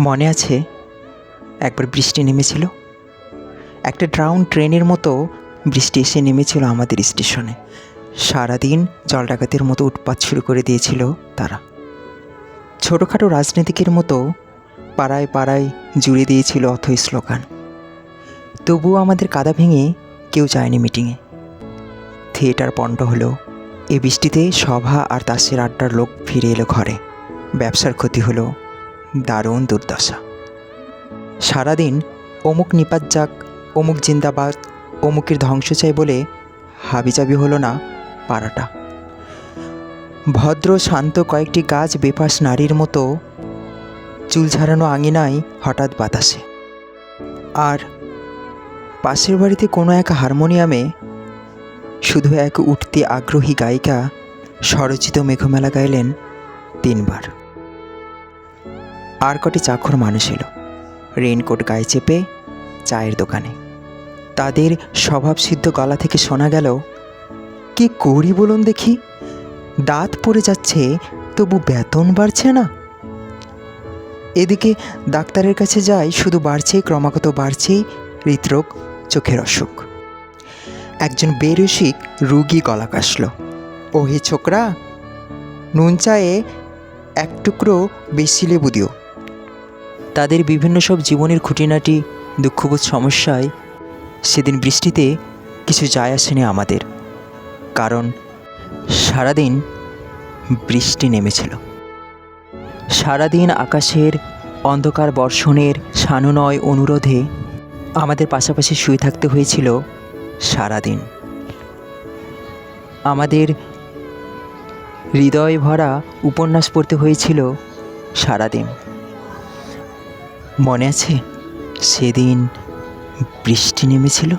মনে আছে একবার বৃষ্টি নেমেছিল। একটা ড্রাউন ট্রেনের মতো বৃষ্টি এসে নেমেছিল আমাদের স্টেশনে। সারাদিন জল ডাকাতের মতো উৎপাত শুরু করে দিয়েছিল তারা। ছোটোখাটো রাজনীতিকের মতো পাড়ায় পাড়ায় জুড়ে দিয়েছিল অথই স্লোগান। তবুও আমাদের কাদা ভেঙে কেউ যায়নি মিটিংয়ে। থিয়েটার পণ্ড হলো। এ বৃষ্টিতে সভা আর তাসের আড্ডার লোক ফিরে এলো ঘরে। ব্যবসার ক্ষতি হলো, দারুণ দুর্দশা। সারাদিন অমুক নিপাত যাক, অমুক জিন্দাবাদ, অমুকের ধ্বংস চাই বলে হাবিজাবি হলো না পাড়াটা। ভদ্র শান্ত কয়েকটি গাছ বেফাঁস নারীর মতো চুল ঝাড়ানো আঙিনায় হঠাৎ বাতাসে। আর পাশের বাড়িতে কোনো এক হারমোনিয়ামে শুধু এক উঠতে আগ্রহী গায়িকা স্বরচিত মেঘমেলা গাইলেন 3 বার। আর কটি চাকর মানুষ এলো রেইনকোট গায়ে চেপে চায়ের দোকানে। তাদের স্বভাবসিদ্ধ গলা থেকে শোনা গেল, কি করি বলুন দেখি, দাঁত পড়ে যাচ্ছে তবু বেতন বাড়ছে না। এদিকে ডাক্তারের কাছে যায়, শুধু বাড়ছেই, ক্রমাগত বাড়ছেই হৃদরোগ, চোখের অসুখ। একজন বেরসিক রুগী গলা কাশল, ও হে ছোকরা, নুন চায়ে 1 টুকরো বেশি লেবু দিও। তাদের বিভিন্ন সব জীবনের খুঁটিনাটি দুঃখবোধ সমস্যায় সেদিন বৃষ্টিতে কিছু যায় আসেনি আমাদের, কারণ সারাদিন বৃষ্টি নেমেছিল। সারাদিন আকাশের অন্ধকার বর্ষণের সানুনয় অনুরোধে আমাদের পাশাপাশি শুয়ে থাকতে হয়েছিল সারাদিন। আমাদের হৃদয় ভরা উপন্যাস পড়তে হয়েছিল সারাদিন। মনে আছে সেদিন বৃষ্টি নেমেছিল?